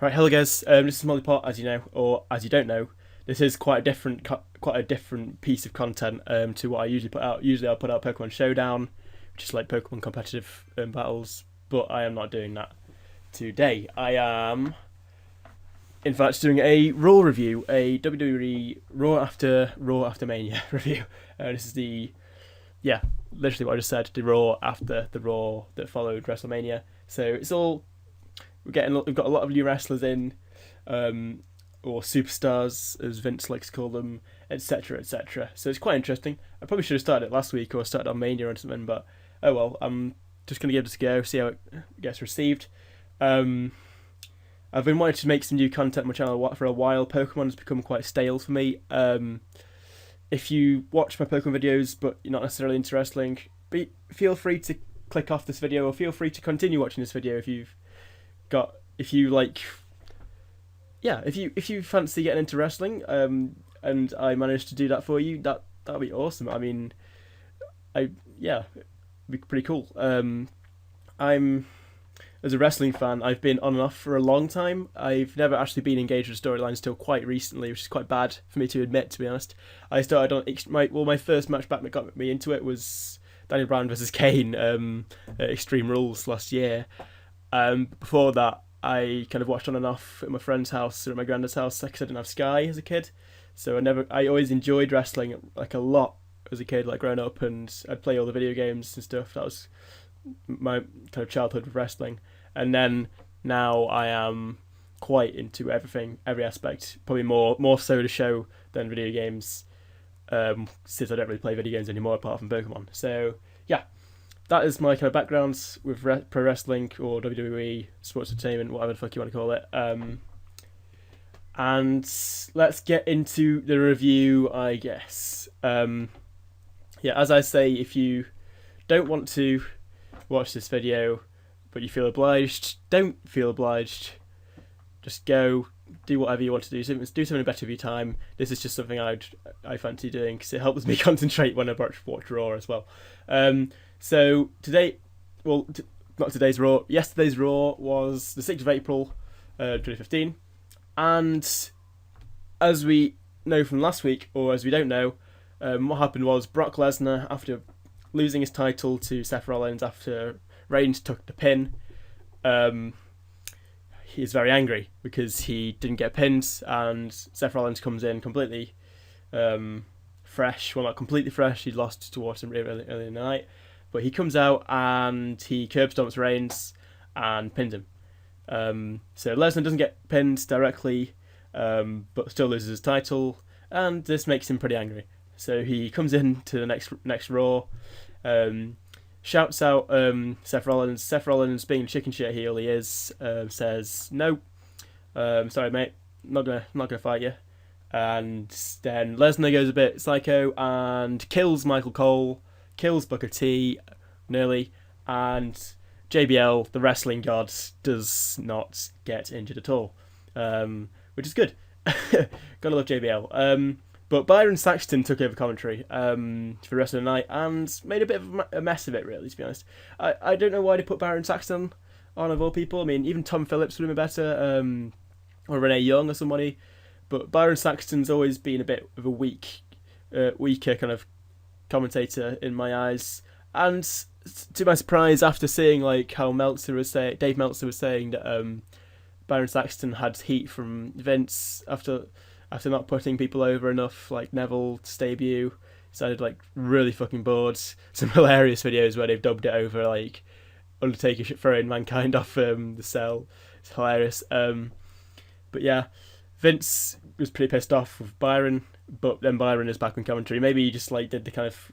Right, hello guys. This is Mouldy, as you know, or as you don't know. This is quite a different piece of content to what I usually put out. Usually, I'll put out Pokemon Showdown, which is like Pokemon competitive battles. But I am not doing that today. I am, in fact, doing a Raw review, a WWE Raw after Mania review. This is literally what I just said. The Raw after the Raw that followed WrestleMania. So it's all. We've got a lot of new wrestlers in, or superstars, as Vince likes to call them, etc., etc. So it's quite interesting. I probably should have started it last week or started on Mania or something, but oh well. I'm just gonna give this a go, see how it gets received. I've been wanting to make some new content on my channel for a while. Pokemon has become quite stale for me. If you watch my Pokemon videos but you're not necessarily into wrestling, feel free to click off this video, or feel free to continue watching this video if you fancy getting into wrestling, and I managed to do that for you, that'd be awesome. I mean, it'd be pretty cool. I'm As a wrestling fan, I've been on and off for a long time. I've never actually been engaged with storylines till quite recently, which is quite bad for me to admit, to be honest. I started on my first match back that got me into it was Daniel Bryan versus Kane at Extreme Rules last year. Before that, I kind of watched on and off at my friend's house or at my granddad's house because I didn't have Sky as a kid. So I always enjoyed wrestling like a lot as a kid, like growing up, and I'd play all the video games and stuff. That was my kind of childhood with wrestling. And then now I am quite into everything, every aspect, probably more so the show than video games, since I don't really play video games anymore apart from Pokemon. So yeah, that is my kind of background with pro wrestling or WWE, sports entertainment, whatever the fuck you want to call it. And let's get into the review, I guess. As I say, if you don't want to watch this video, but you feel obliged, don't feel obliged. Just go, do whatever you want to do. Do something better with your time. This is just something I fancy doing because it helps me concentrate when I watch Raw as well. So today, not today's Raw. Yesterday's Raw was the 6th of April, 2015, and as we know from last week, or as we don't know, what happened was Brock Lesnar, after losing his title to Seth Rollins after Reigns took the pin, he's very angry because he didn't get pinned, and Seth Rollins comes in completely fresh. Well, not completely fresh. He lost to Orton really early in the night, but he comes out and he curb stomps Reigns and pins him. So Lesnar doesn't get pinned directly, but still loses his title, and this makes him pretty angry. So he comes in to the next Raw, shouts out Seth Rollins. Seth Rollins, being chicken shit heel he is, says no, sorry mate, not gonna fight you. And then Lesnar goes a bit psycho and kills Michael Cole, kills Booker T nearly, and JBL, the wrestling god, does not get injured at all, which is good. Gotta love JBL. But Byron Saxton took over commentary for the rest of the night and made a bit of a mess of it, really, to be honest. I don't know why they put Byron Saxton on, of all people. I mean, even Tom Phillips would have been better, or Renee Young or somebody. But Byron Saxton's always been a bit of a weaker kind of commentator in my eyes. And to my surprise, after seeing like how Dave Meltzer was saying that Byron Saxton had heat from Vince after not putting people over enough, like Neville's debut, sounded like really fucking bored. Some hilarious videos where they've dubbed it over, like Undertaker throwing Mankind off the cell. It's hilarious. But yeah, Vince was pretty pissed off with Byron, but then Byron is back on commentary. Maybe he just like did the kind of,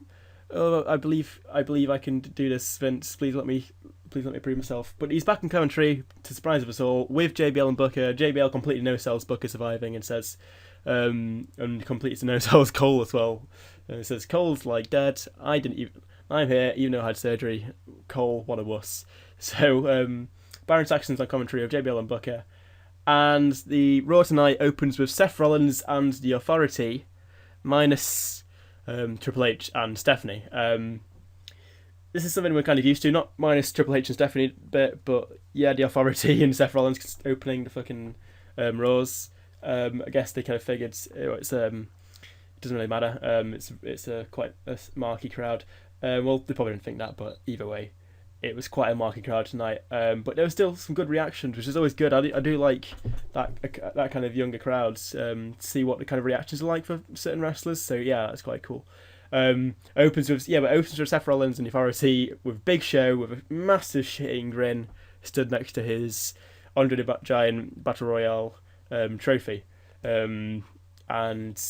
oh, I believe I can do this, Vince. Please let me prove myself. But he's back in commentary, to the surprise of us all, with JBL and Booker. JBL completely no-sells Booker surviving and says, and completes the no-sells Cole as well. And it says, Cole's like dead. I'm here, even though I had surgery. Cole, what a wuss. So Byron Saxton's on commentary of JBL and Booker. And the Raw tonight opens with Seth Rollins and The Authority, minus Triple H and Stephanie. this is something we're kind of used to, not minus Triple H and Stephanie a bit, but yeah, the Authority and Seth Rollins opening the fucking Raws. I guess they kind of figured it's it doesn't really matter. It's a quite a marquee crowd. Well, they probably didn't think that, but either way, it was quite a marquee crowd tonight. But there was still some good reactions, which is always good. I do like that kind of younger crowds. See what the kind of reactions are like for certain wrestlers. So yeah, that's quite cool. Opens with Seth Rollins and the Authority with Big Show with a massive shitting grin stood next to his Andre the Giant Battle Royale trophy. And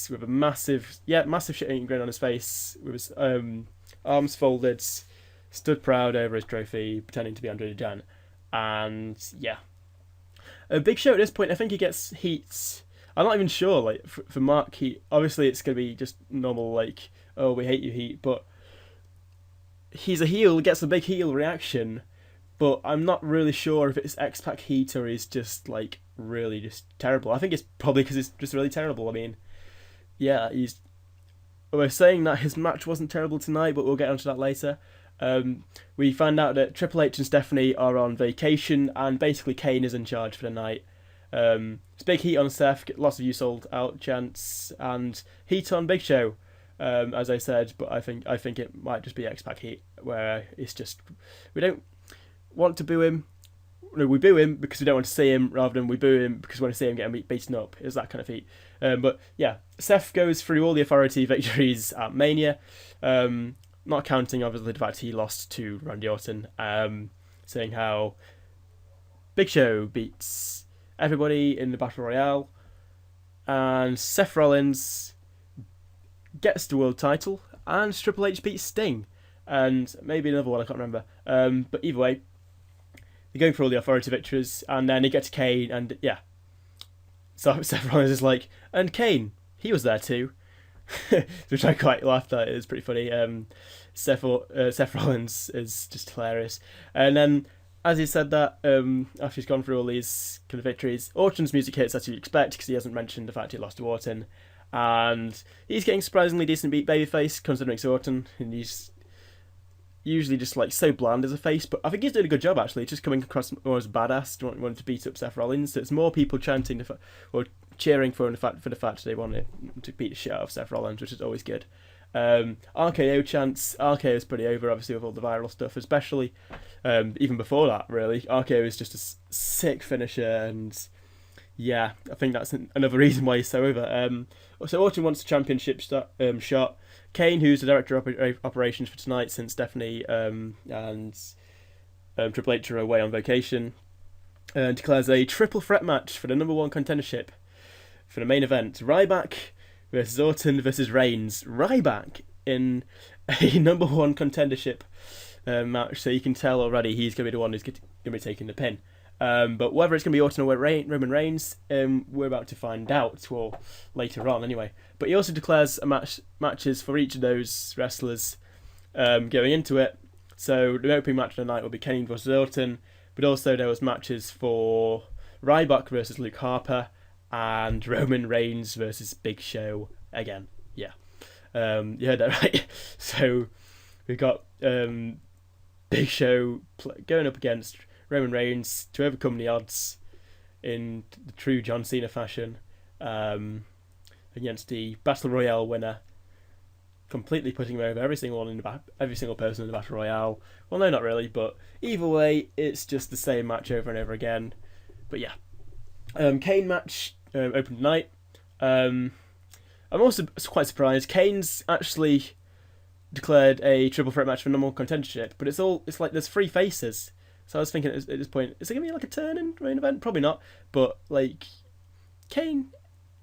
with a massive shitting grin on his face, with his arms folded, stood proud over his trophy, pretending to be Andre the Giant. And yeah, a Big Show at this point, I think he gets heat. I'm not even sure, like for Mark heat. Obviously, it's gonna be just normal, like, oh, we hate you heat, but he's a heel, gets a big heel reaction. But I'm not really sure if it's X-Pac heat or he's just like really just terrible. I think it's probably because it's just really terrible. I mean, yeah, we're saying that his match wasn't terrible tonight, but we'll get onto that later. We find out that Triple H and Stephanie are on vacation, and basically Kane is in charge for the night. It's big heat on Seth, lots of you sold out chants, and heat on Big Show, as I said. But I think it might just be X-Pac heat, where it's just we don't want to boo him. No, we boo him because we don't want to see him, rather than we boo him because we want to see him getting beaten up. It's that kind of heat. But yeah, Seth goes through all the Authority victories at Mania, not counting obviously the fact he lost to Randy Orton, saying how Big Show beats everybody in the Battle Royale, and Seth Rollins gets the world title, and Triple H beats Sting, and maybe another one I can't remember. But either way, they're going for all the Authority victories, and then they get to Kane, and yeah. So Seth Rollins is like, and Kane, he was there too. Which I quite laughed at. It was pretty funny. Seth Rollins is just hilarious. And then, as he said that, after he's gone through all these kind of victories, Orton's music hits as you'd expect, because he hasn't mentioned the fact he lost to Orton. And he's getting surprisingly decent babyface, considering it's Orton, and he's usually just like so bland as a face, but I think he's doing a good job actually, just coming across more as badass, wanting to beat up Seth Rollins. So it's more people chanting or cheering for the fact they want to beat the shit out of Seth Rollins, which is always good. RKO chants. RKO is pretty over, obviously, with all the viral stuff, especially even before that. Really, RKO is just a sick finisher, and yeah, I think that's another reason why he's so over. So Orton wants a championship shot. Kane, who's the director of operations for tonight, since Stephanie and Triple H are away on vacation, declares a triple threat match for the number one contendership for the main event: Ryback versus Orton versus Reigns. Ryback in a number one contendership match, so you can tell already he's going to be the one who's going to be taking the pin. But whether it's going to be Orton or Roman Reigns, we're about to find out, well, later on anyway. But he also declares matches for each of those wrestlers going into it. So the opening match of the night will be Kane versus Orton, but also there was matches for Ryback versus Luke Harper and Roman Reigns versus Big Show again. Yeah, you heard that right. So we've got Big Show going up against Roman Reigns to overcome the odds in the true John Cena fashion, against the Battle Royale winner, completely putting him over every single person in the Battle Royale. Well, no, not really, but either way, it's just the same match over and over again. But yeah, Kane match opened tonight. I'm also quite surprised. Kane's actually declared a triple threat match for number one contendership, but it's like there's three faces. So I was thinking at this point, is it going to be like a turn in main event? Probably not. But like, Kane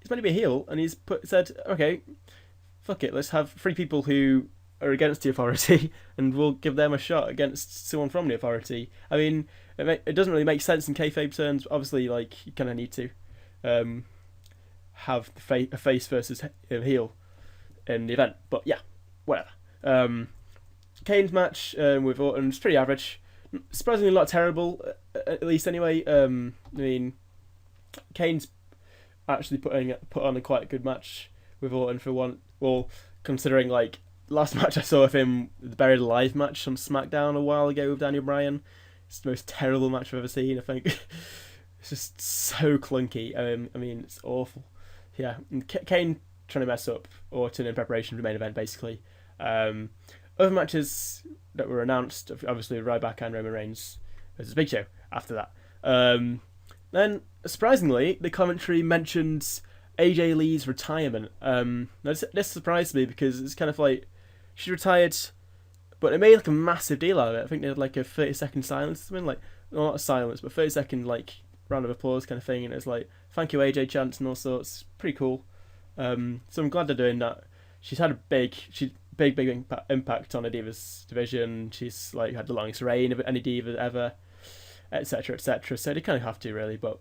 is meant to be a heel, and he's said, okay, fuck it, let's have three people who are against the Authority, and we'll give them a shot against someone from the Authority. I mean, it doesn't really make sense in kayfabe terms. Obviously, like, you kind of need to have a face versus a heel in the event. But yeah, whatever. Kane's match with Orton is pretty average. Surprisingly not terrible, at least anyway. I mean, Kane's actually put on a quite good match with Orton for one. Well, considering like last match I saw of him, the Buried Alive match on SmackDown a while ago with Daniel Bryan. It's the most terrible match I've ever seen, I think. It's just so clunky. I mean, it's awful. Yeah, and Kane trying to mess up Orton in preparation for the main event, basically. Other matches that were announced, obviously Ryback and Roman Reigns versus Big Show after that. Then, surprisingly, the commentary mentioned AJ Lee's retirement. This surprised me because it's kind of like, she retired, but they made like a massive deal out of it. I think they had like a 30-second silence or something, like, well, not a silence, but 30-second like round of applause kind of thing, and it's like, thank you AJ chants and all sorts. Pretty cool. So I'm glad they're doing that. She's had a big impact on the Divas division. She's like had the longest reign of any Diva ever, etc., etc. So they kind of have to, really, but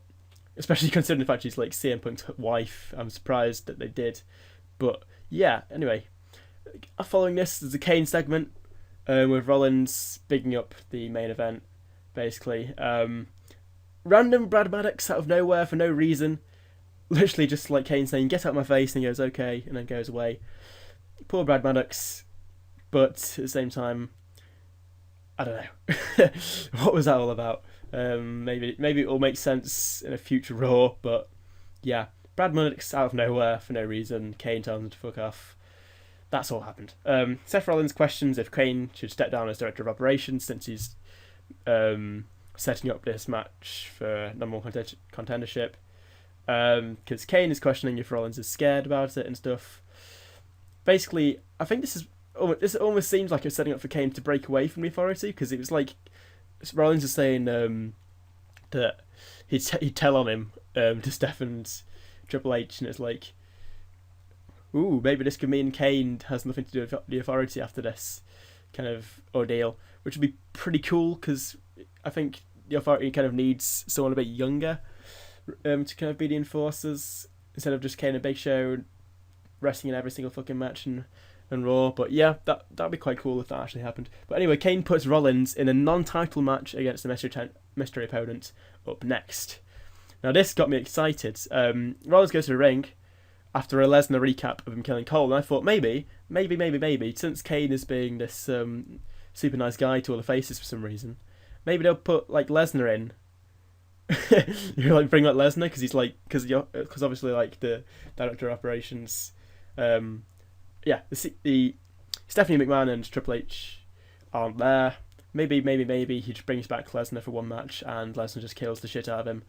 especially considering the fact she's like CM Punk's wife, I'm surprised that they did. But yeah, anyway, following this, there's a Kane segment with Rollins bigging up the main event, basically. Random Brad Maddox out of nowhere for no reason. Literally just like Kane saying, "Get out of my face," and he goes, "Okay," and then goes away. Poor Brad Maddox. But at the same time, I don't know. What was that all about? Maybe it will make sense in a future Raw, but yeah, Brad Maddox out of nowhere for no reason. Kane tells him to fuck off. That's all happened. Seth Rollins questions if Kane should step down as director of operations since he's setting up this match for number one contendership. Because Kane is questioning if Rollins is scared about it and stuff. Basically, I think this almost seems like it's setting up for Kane to break away from the Authority, because it was like Rollins is saying that he'd tell on him to Steph and Triple H, and it's like, ooh, maybe this could mean Kane has nothing to do with the Authority after this kind of ordeal, which would be pretty cool, because I think the Authority kind of needs someone a bit younger to kind of be the enforcers, instead of just Kane and Big Show wrestling in every single fucking match and Raw. But yeah, that'd be quite cool if that actually happened. But anyway, Kane puts Rollins in a non-title match against the mystery opponent up next. Now this got me excited. Rollins goes to the ring after a Lesnar recap of him killing Cole, and I thought maybe, since Kane is being this super nice guy to all the faces for some reason, maybe they'll put like Lesnar in. You like bring like Lesnar because he's like because obviously like the director of operations, yeah, the Stephanie McMahon and Triple H aren't there. Maybe he just brings back Lesnar for one match and Lesnar just kills the shit out of him.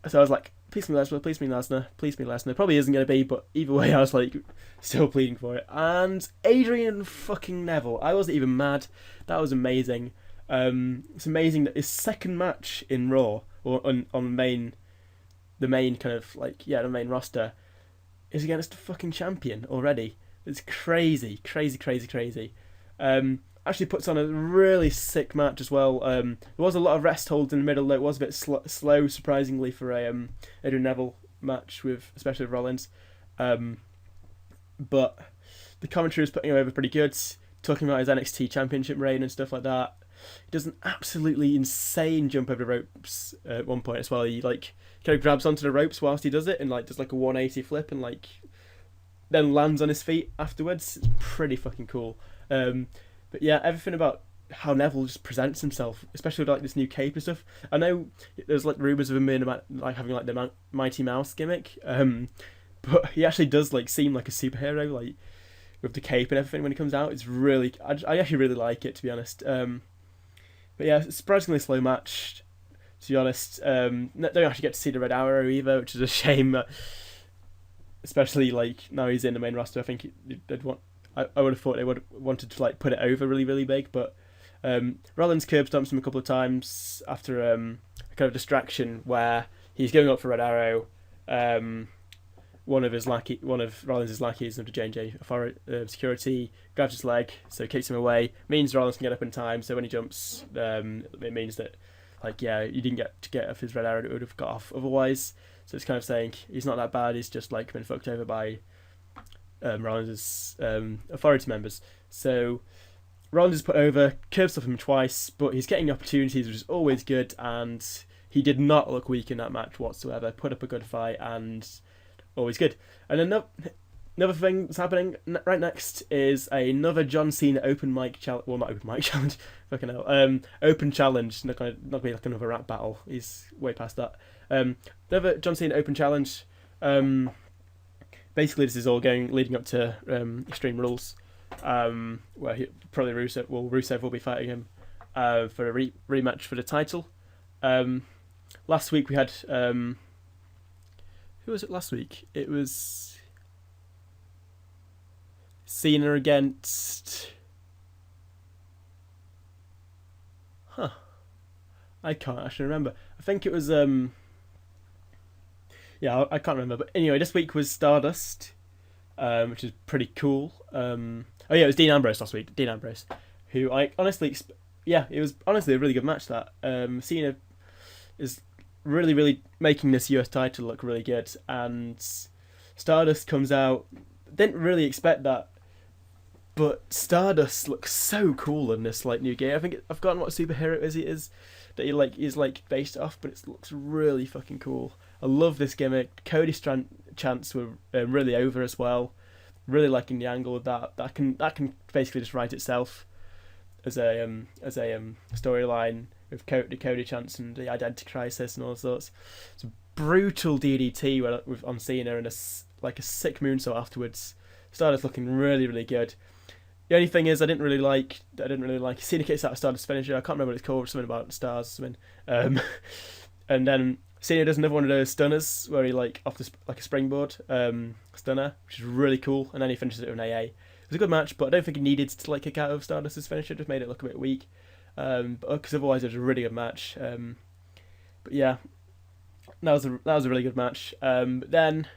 So I was like, please me Lesnar, please me Lesnar, please me Lesnar. Probably isn't going to be, but either way I was like still pleading for it. And Adrian fucking Neville, I wasn't even mad. That was amazing. It's amazing that his second match in Raw, or on the main kind of like, yeah, the main roster, is against the fucking champion already. It's crazy. Actually puts on a really sick match as well. There was a lot of rest holds in the middle, though it was a bit slow, surprisingly, for a Adrian Neville match, especially with Rollins. But the commentary was putting him over pretty good, talking about his NXT Championship reign and stuff like that. He does an absolutely insane jump over the ropes at one point as well. He like kind of grabs onto the ropes whilst he does it and like does like a 180 flip and like then lands on his feet afterwards. It's pretty fucking cool. But yeah, everything about how Neville just presents himself, especially with like this new cape and stuff. I know there's like rumours of him being about like having like the Mighty Mouse gimmick, but he actually does like seem like a superhero, like with the cape and everything when he comes out. It's really, I actually really like it, to be honest. But yeah, surprisingly slow match, to be honest. Don't actually get to see the Red Arrow either, which is a shame. Especially like now he's in the main roster, I think they'd want. I would have thought they would have wanted to like put it over really, really big, but Rollins curb stomps him a couple of times after a kind of distraction where he's going up for Red Arrow. One of Rollins' lackeys of the J&J security grabs his leg, so kicks him away. Means Rollins can get up in time, so when he jumps, it means that, like, yeah, you didn't get to get off his Red Arrow, it would have got off otherwise. So it's kind of saying he's not that bad, he's just like been fucked over by Rollins' authority members. So Rollins is put over, curves off him twice, but he's getting opportunities, which is always good, and he did not look weak in that match whatsoever. Put up a good fight and always good. And Another thing that's happening right next is another John Cena open mic challenge. Well, not open mic challenge. Fucking hell. Open challenge. Not gonna be like another rap battle. He's way past that. Another John Cena open challenge. Basically, this is all leading up to Extreme Rules, where probably Rusev will be fighting him for a rematch for the title. Last week we had who was it? Last week it was Cena against. I can't actually remember. I think it was yeah, I can't remember. But anyway, this week was Stardust, which is pretty cool. Oh yeah, it was Dean Ambrose last week. Dean Ambrose, who I honestly, yeah, it was honestly a really good match. That Cena is really making this US title look really good, and Stardust comes out. Didn't really expect that, but Stardust looks so cool in this like new gear. I think I've forgotten what superhero it is that is based off, but it looks really fucking cool. I love this gimmick. Cody chants were really over as well. Really liking the angle of that. That can basically just write itself as a storyline with the Cody chants and the identity crisis and all sorts. It's a brutal DDT on Cena and a sick moonsault afterwards. Stardust looking really good. The only thing is I didn't really like Cena kicks out a Stardust finisher. I can't remember what it's called. Something about stars. Something. And then Cena does another one of those stunners where he off a springboard stunner, which is really cool. And then he finishes it with an AA. It was a good match, but I don't think he needed to kick out of Stardust's finisher. Just made it look a bit weak. Because otherwise it was a really good match. But yeah, that was a really good match. But then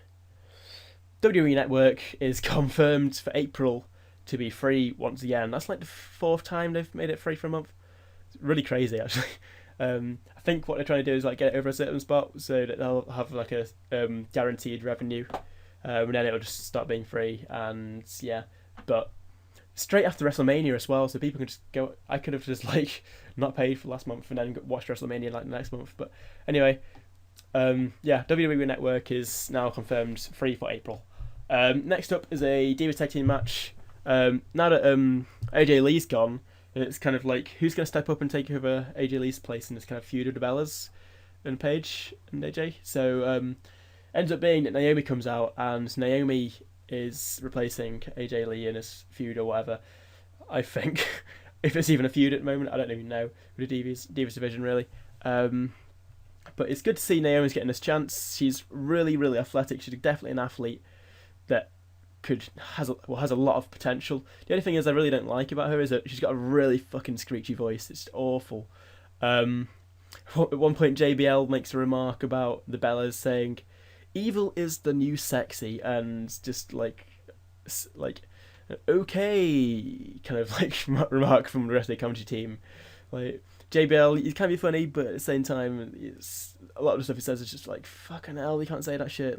WWE Network is confirmed for April to be free once again. That's like the 4th time they've made it free for a month. It's really crazy, actually. I think what they're trying to do is get it over a certain spot so that they'll have a guaranteed revenue, and then it'll just start being free. And yeah, but straight after WrestleMania as well, so people can just go. I could have just not paid for last month and then watched WrestleMania the next month. But anyway, yeah, WWE Network is now confirmed free for April. Next up is a Divas Tag Team match. Now that AJ Lee's gone, it's kind of who's going to step up and take over AJ Lee's place in this kind of feud with the Bellas and Paige and AJ. So ends up being that Naomi comes out and Naomi is replacing AJ Lee in this feud or whatever. I think if it's even a feud at the moment, I don't even know with the Divas division really. But it's good to see Naomi's getting this chance. She's really athletic. She's definitely an athlete that has a lot of potential. The only thing I really don't like about her is that she's got a really fucking screechy voice. It's awful. At one point, JBL makes a remark about the Bellas saying, "Evil is the new sexy," and just okay kind of remark from the rest of the commentary team. JBL, he can be funny, but at the same time, it's a lot of the stuff he says is just fucking hell. You can't say that shit.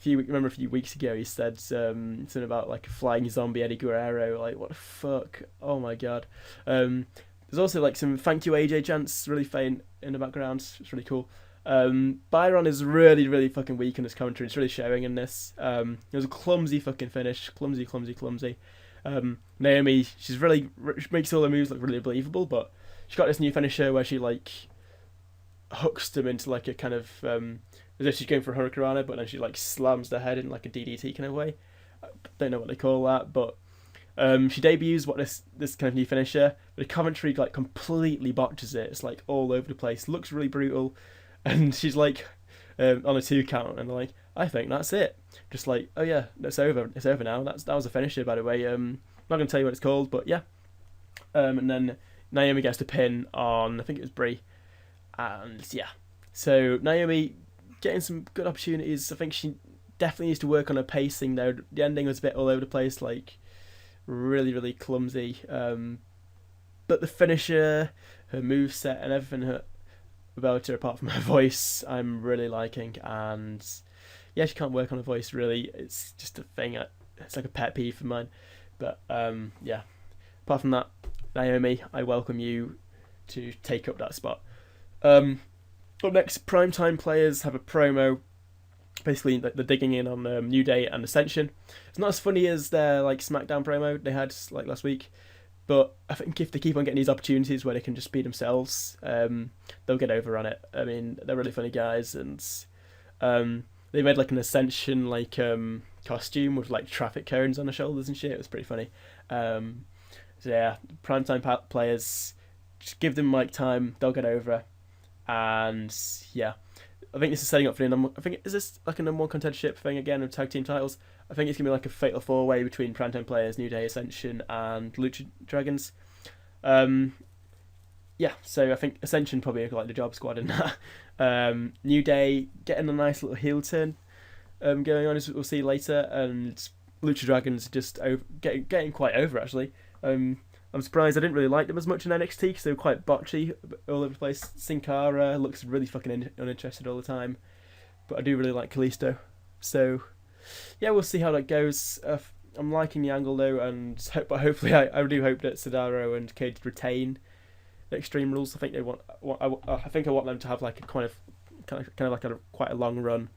Remember a few weeks ago, he said something about a flying zombie Eddie Guerrero. What the fuck? Oh my god. There's also some "Thank you AJ" chants really faint in the background. It's really cool. Byron is really fucking weak in this commentary. It's really showing in this. It was a clumsy fucking finish. Clumsy. Naomi, she's really makes all the moves look really believable, but she's got this new finisher where she hooks them into a kind of as if she's going for a hurricanrana, but then she slams their head in a DDT kind of way. I don't know what they call that, but she debuts this kind of new finisher, but the commentary completely botches it. It's all over the place. Looks really brutal, and she's on a 2 count, and they're I think that's it. Just oh yeah, that's over. It's over now. That was a finisher, by the way. I'm not gonna tell you what it's called, but yeah. And then Naomi gets the pin on, I think it was Brie, and yeah. So Naomi getting some good opportunities. I think she definitely needs to work on her pacing though. The ending was a bit all over the place, really clumsy. But the finisher, her moveset and everything about her apart from her voice, I'm really liking. And yeah, she can't work on her voice really. It's just a thing. It's a pet peeve of mine. But yeah, apart from that, Naomi, I welcome you to take up that spot. Up next, Primetime Players have a promo basically they're digging in on New Day and Ascension. It's not as funny as their like SmackDown promo they had like last week, but I think if they keep on getting these opportunities where they can just be themselves, they'll get over on it. I mean, they're really funny guys, and they made like an Ascension like costume with like traffic cones on the shoulders and shit. It was pretty funny. So yeah, primetime players, just give them like time, they'll get over. And yeah, I think this is setting up for the number. I think is this like a number one contendership thing again with tag team titles. I think it's gonna be like a fatal four way between primetime players, New Day, Ascension, and Lucha Dragons. Yeah, so I think Ascension probably like the job squad in that. New Day getting a nice little heel turn going on, as we'll see later, and Lucha Dragons just getting quite over actually. I'm surprised I didn't really like them as much in NXT because they were quite botchy all over the place. Sin Cara looks really fucking uninterested all the time, but I do really like Kalisto. So yeah, we'll see how that goes. I'm liking the angle though, and hopefully I do hope that Cesaro and Cage retain the Extreme Rules. I think they I think I want them to have like a kind of like quite a long run.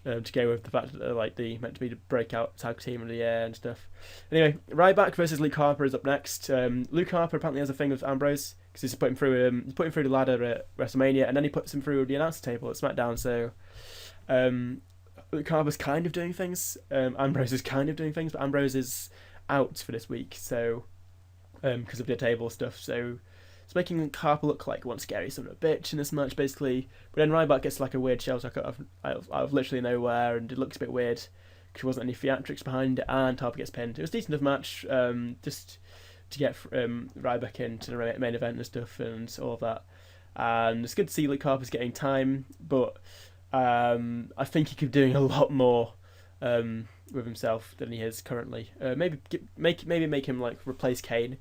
To go with the fact that they're like meant to be the breakout tag team of the year and stuff. Anyway, Ryback versus Luke Harper is up next. Luke Harper apparently has a thing with Ambrose because he's put him through the ladder at WrestleMania, and then he puts him through the announcer table at SmackDown. So Luke Harper's kind of doing things. Ambrose is kind of doing things, but Ambrose is out for this week, so because of the table stuff. So it's making Harper look like one scary son of a bitch in this match, basically. But then Ryback gets like a weird shelter cut out of literally nowhere, and it looks a bit weird because there wasn't any theatrics behind it, and Harper gets pinned. It was a decent enough match, just to get Ryback into the main event and stuff and all of that. And it's good to see Luke Harper's getting time, but I think he could be doing a lot more with himself than he is currently. Maybe make him like replace Kane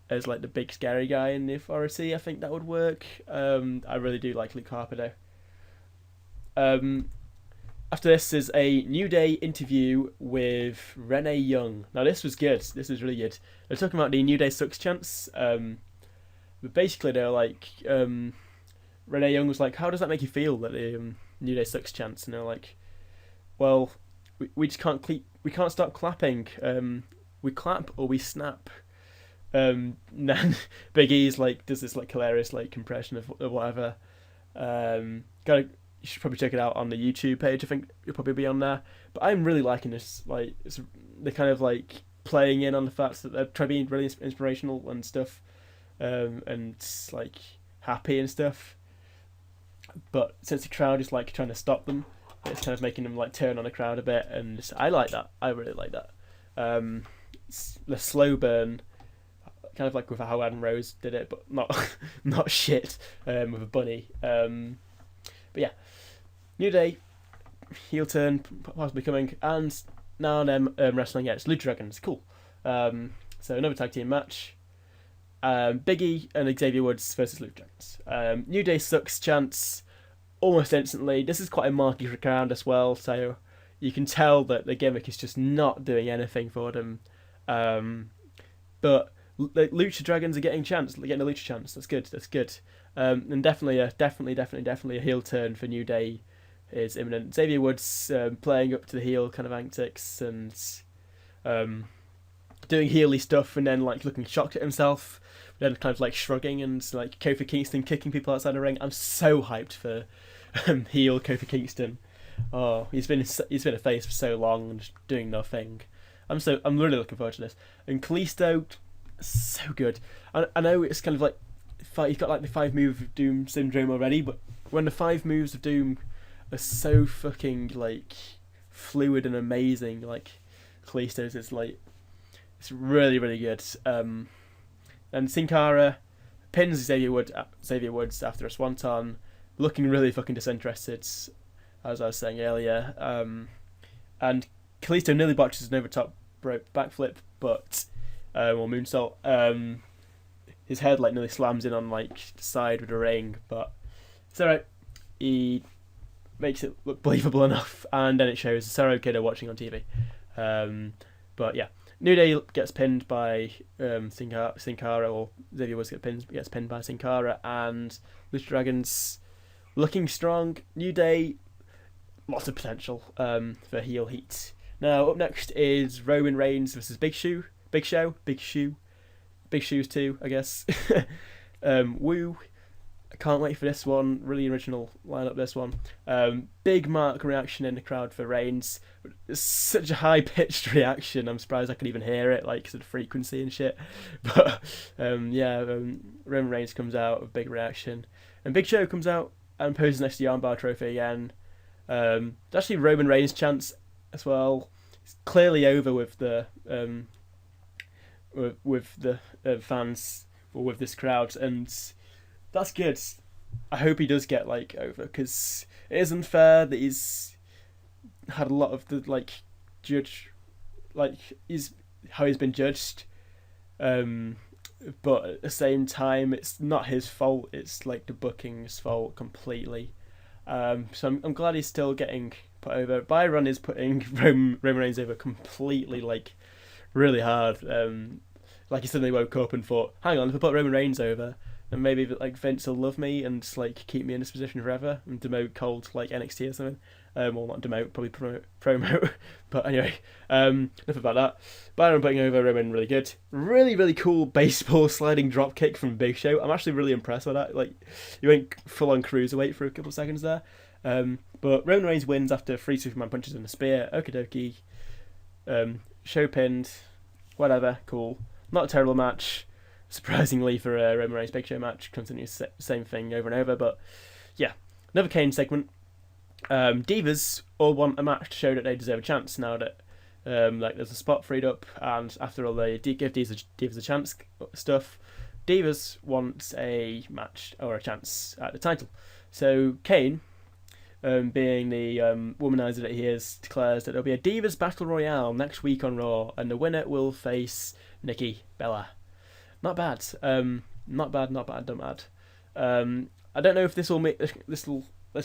as like the big scary guy in the authority. I think that would work. I really do like Luke Harper though. After this is a New Day interview with Renee Young. Now this was good. This was really good. They're talking about the New Day sucks chants. But basically they're like, Renee Young was like, how does that make you feel that the New Day sucks chants? And they're like, well, we just can't stop clapping. We clap or we snap. Then Big E's like does this like hilarious like impression of whatever. You should probably check it out on the YouTube page. I think it'll probably be on there. But I'm really liking this. Like they're kind of like playing in on the fact that they're trying to be really inspirational and stuff, and like happy and stuff. But since the crowd is like trying to stop them, it's kind of making them like turn on the crowd a bit, and I like that. I really like that. The slow burn. Kind of like with how Adam Rose did it, but not shit with a bunny. But yeah, New Day, heel turn possibly coming, and now them wrestling. Yeah, it's Lucha Dragons. Cool. So another tag team match. Big E and Xavier Woods versus Lucha Dragons. New Day sucks chants almost instantly. This is quite a marquee crowd as well, so you can tell that the gimmick is just not doing anything for them. But Lucha Dragons are getting a Lucha chance. That's good. And definitely a heel turn for New Day is imminent. Xavier Woods playing up to the heel kind of antics and doing heely stuff, and then like looking shocked at himself, then kind of like shrugging, and like Kofi Kingston kicking people outside the ring. I'm so hyped for heel Kofi Kingston. Oh, he's been a face for so long and just doing nothing. I'm really looking forward to this. And Kalisto, so good. I know it's kind of like he's got like the 5 moves of Doom syndrome already, but when the 5 moves of Doom are so fucking like fluid and amazing, like Kalisto's is like, it's really really good. And Sin Cara pins Xavier Woods after a swanton, looking really fucking disinterested, as I was saying earlier. And Kalisto nearly botches an over top rope backflip, but or moonsault. His head like nearly slams in on like the side with the ring, but it's alright. He makes it look believable enough, and then it shows Cesaro Kiddo watching on TV. But yeah, New Day gets pinned by Sin Cara, or Xavier Woods gets pinned by Sin Cara, and Lucha Dragons looking strong. New Day lots of potential for heel heat. Now up next is Roman Reigns versus Big Shoes too, I guess. Woo. I can't wait for this one. Really original lineup, this one. Big Mark reaction in the crowd for Reigns. It's such a high-pitched reaction. I'm surprised I could even hear it, like, sort of frequency and shit. But, Roman Reigns comes out with big reaction. And Big Show comes out and poses next to the armbar trophy again. It's actually Roman Reigns' chance as well. It's clearly over with the fans, or with this crowd, and that's good. I hope he does get like over, because it is unfair that he's had a lot of the how he's been judged, but at the same time it's not his fault. It's like the booking's fault completely. So I'm glad he's still getting put over. Byron is putting Roman Reigns over completely, like really hard. Like he suddenly woke up and thought, hang on, if I put Roman Reigns over, and maybe like Vince will love me and like keep me in this position forever and demote Cole to like NXT or something. Well, not demote, probably promote. But anyway, enough about that. Byron putting over Roman really good. Really, really cool baseball sliding drop kick from Big Show. I'm actually really impressed with that. Like, he went full on cruiserweight for a couple of seconds there. But Roman Reigns wins after 3 Superman punches and a spear. Okie dokie. Show pinned. Whatever. Cool. Not a terrible match. Surprisingly for a Roman Reigns Big Show match, continues the same thing over and over. But yeah, another Kane segment. Divas all want a match to show that they deserve a chance now that like there's a spot freed up, and after all they give Divas a chance stuff, Divas want a match or a chance at the title. So Kane, being the womanizer that he is, declares that there'll be a Divas Battle Royale next week on Raw, and the winner will face Nikki Bella. Not bad. Not bad. Not bad. I don't know if this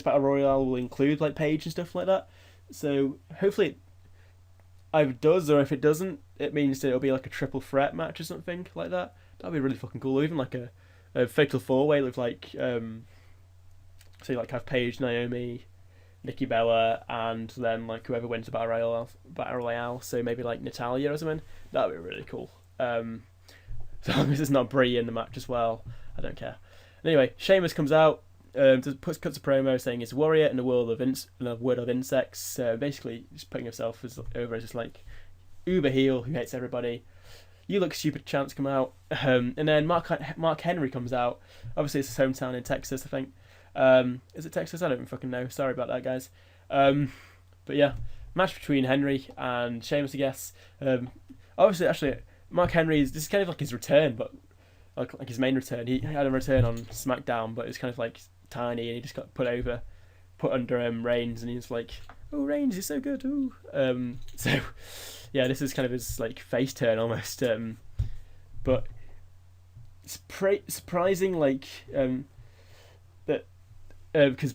battle royale will include like Paige and stuff like that. So hopefully it either does, or if it doesn't, it means that it'll be like a triple threat match or something like that. That'd be really fucking cool. Or even like a fatal 4-way with like say like have Paige, Naomi, Nikki Bella, and then like whoever wins the battle royale. So maybe like Natalya or something. That'd be really cool. So long as it's not Brie in the match as well, I don't care. Anyway, Sheamus comes out, cuts a promo saying he's a warrior in a world of insects. Basically, just putting himself over as just like uber heel who hates everybody. You look stupid, chance come out, and then Mark Henry comes out. Obviously, it's his hometown in Texas, I think. Is it Texas? I don't even fucking know. Sorry about that, guys. But yeah, match between Henry and Sheamus, I guess. Obviously, actually, Mark Henry's, this is kind of like his return, but like his main return. He had a return on SmackDown, but it was kind of like tiny, and he just got put under Reigns, and he's like, oh, Reigns, you're so good, ooh. So yeah, this is kind of his like face turn almost. But it's surprising, like that because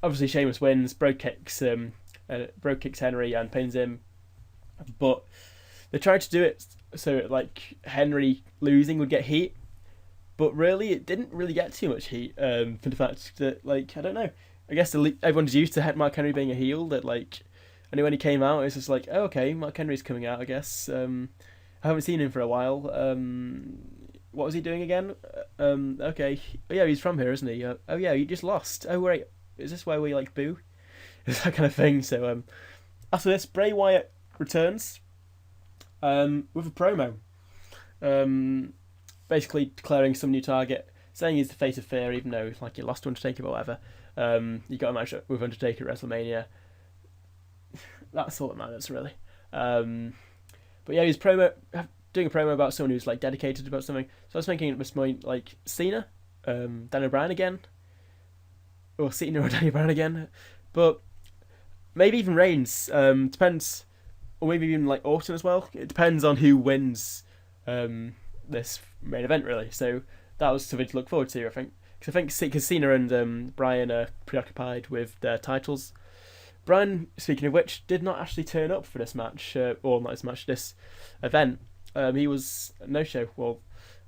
obviously Sheamus wins, Brogue kicks Henry and pins him, but they tried to do it so like Henry losing would get heat, but really it didn't really get too much heat for the fact that, like, I don't know, I guess everyone's used to Mark Henry being a heel, that like, I knew when he came out it's just like, oh, okay, Mark Henry's coming out, I guess. I haven't seen him for a while. What was he doing again? Okay, oh yeah, he's from here, isn't he? Oh yeah, he just lost. Oh wait, is this why we like boo? It's that kind of thing. So after this, Bray Wyatt returns with a promo, basically declaring some new target, saying he's the face of fear, even though like he lost to Undertaker or whatever. You got a match with Undertaker at WrestleMania. That's all that matters, really. But yeah, he's doing a promo about someone who's like dedicated about something. So I was thinking at this point, like Cena, Daniel Bryan again, or Cena or Daniel Bryan again, but maybe even Reigns. Depends. Or maybe even like Orton as well. It depends on who wins this main event, really. So that was something to look forward to, I think. Because Cena and Bryan are preoccupied with their titles. Bryan, speaking of which, did not actually turn up for this match, or not this match, this event. He was a no-show. Well,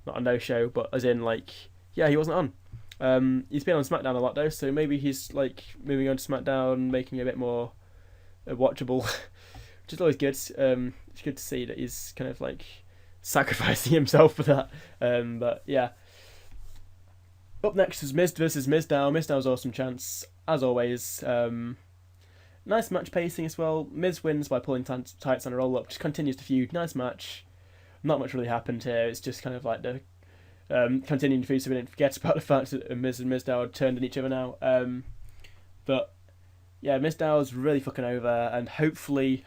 not a no-show, but as in like, yeah, he wasn't on. He's been on SmackDown a lot though, so maybe he's like moving on to SmackDown, making it a bit more watchable, which is always good. It's good to see that he's kind of like sacrificing himself for that. But yeah. Up next is Miz versus Mizdow. Mizdow's awesome chance, as always. Nice match pacing as well. Miz wins by pulling tights on a roll up, just continues to feud. Nice match. Not much really happened here. It's just kind of like the continuing to feud, so we didn't forget about the fact that Miz and Mizdow had turned on each other now. But yeah, Mizdow's really fucking over, and hopefully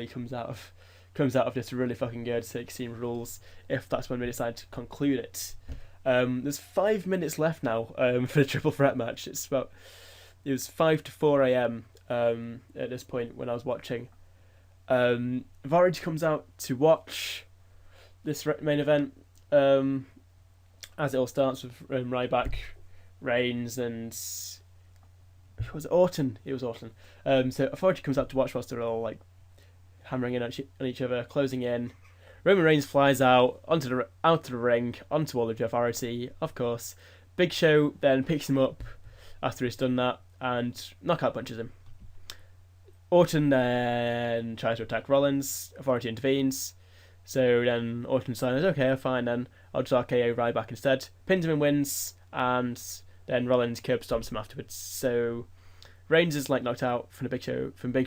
comes out of this really fucking good 16 rules, if that's when we decide to conclude it. There's 5 minutes left now for the triple threat match. It was 5 to 4 a.m. At this point when I was watching. Varage comes out to watch this main event as it all starts with Ryback, Reigns, and was it Orton? It was Orton. So Authority comes out to watch whilst they're all like hammering in on each other, closing in. Roman Reigns flies out out to the ring, onto all of Authority, of course. Big Show then picks him up after he's done that and knockout punches him. Orton then tries to attack Rollins. Authority intervenes. So then Orton says, okay, fine then. I'll just RKO Ryback instead. Pins him and wins. And then Rollins curb stomps him afterwards. So Reigns is like knocked out from Big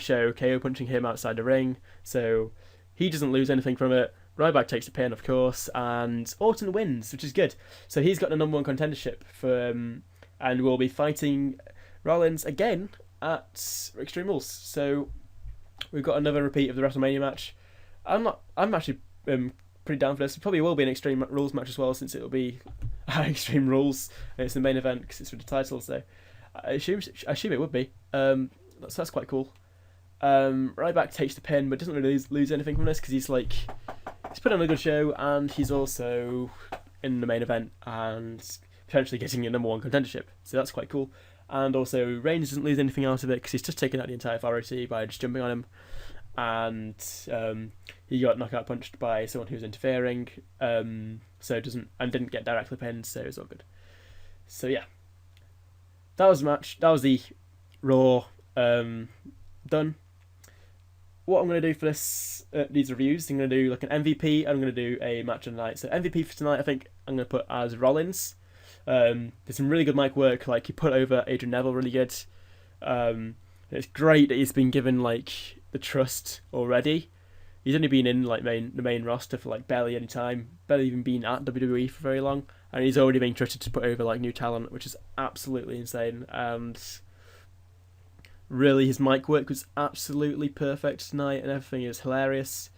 Show, KO punching him outside the ring. So he doesn't lose anything from it. Ryback takes the pin, of course, and Orton wins, which is good. So he's got the number 1 contendership for, and will be fighting Rollins again at Extreme Rules. So we've got another repeat of the WrestleMania match. I'm actually pretty down for this. It probably will be an Extreme Rules match as well, since it will be Extreme Rules and it's the main event because it's for the title. So I assume it would be. That's quite cool. Ryback takes the pin, but doesn't really lose anything from this because he's put on a good show and he's also in the main event and potentially getting a number 1 contendership. So that's quite cool. And also Reigns doesn't lose anything out of it because he's just taken out the entire Authority by just jumping on him. And he got knockout punched by someone who was interfering, so didn't get directly pinned, so it's all good. So yeah, that was the match. That was the Raw done. What I'm going to do for these reviews, I'm going to do like an MVP, and I'm going to do a match of the night. So MVP for tonight, I think I'm going to put as Rollins. There's some really good mic work. Like he put over Adrian Neville really good. It's great that he's been given like the trust already. He's only been in like the main roster for like barely any time, barely even been at WWE for very long, and he's already been trusted to put over like new talent, which is absolutely insane. And really, his mic work was absolutely perfect tonight, and everything is hilarious.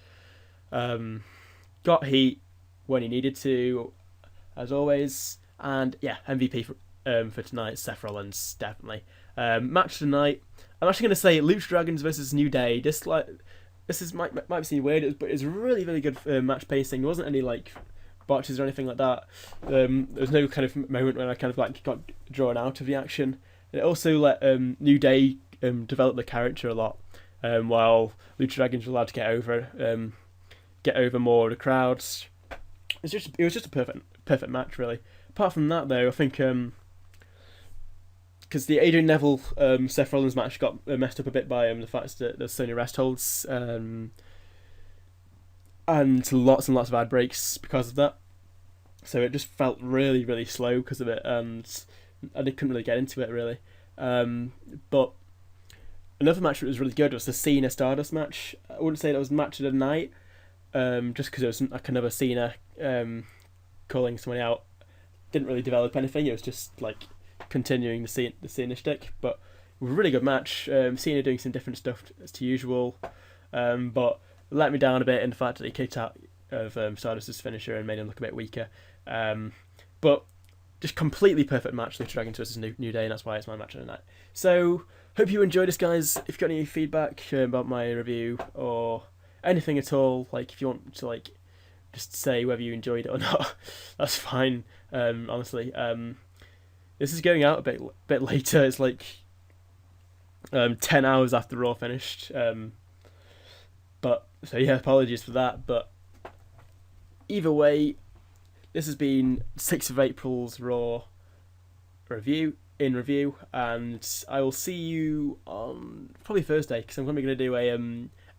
Got heat when he needed to, as always. And yeah, MVP for tonight, Seth Rollins, definitely. Match tonight, I'm actually going to say Lucha Dragons versus New Day. This might seem weird, but it's really, really good match pacing. There wasn't any like botches or anything like that. There was no kind of moment when I kind of like got drawn out of the action. It also let New Day develop the character a lot, while Lucha Dragons were allowed to get over more of the crowds. It was just a perfect match, really. Apart from that, though, I think because the Adrian Neville Seth Rollins match got messed up a bit by the fact that there's so many rest holds and lots of ad breaks because of that. So it just felt really, really slow because of it, and I couldn't really get into it really. But another match that was really good was the Cena Stardust match. I wouldn't say that was match of the night, just because it was like another Cena calling someone out. Didn't really develop anything. It was just like continuing the Cena shtick, but a really good match. Cena doing some different stuff as to usual, but let me down a bit in the fact that he kicked out of Stardust's finisher and made him look a bit weaker. But just completely perfect match. Lucha Dragons versus New Day, and that's why it's my match of the night. So hope you enjoyed this, guys. If you've got any feedback about my review or anything at all, like if you want to like just say whether you enjoyed it or not, that's fine. Honestly, this is going out a bit later. It's like 10 hours after Raw finished. But so yeah, apologies for that. But either way, this has been 6th of April's Raw. review, and I will see you on probably Thursday because I'm probably going to do a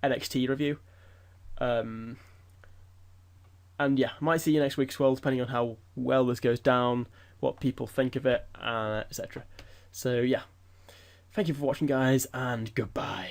NXT review. And yeah, I might see you next week as well, depending on how well this goes down, what people think of it, etc. So yeah, thank you for watching, guys, and goodbye.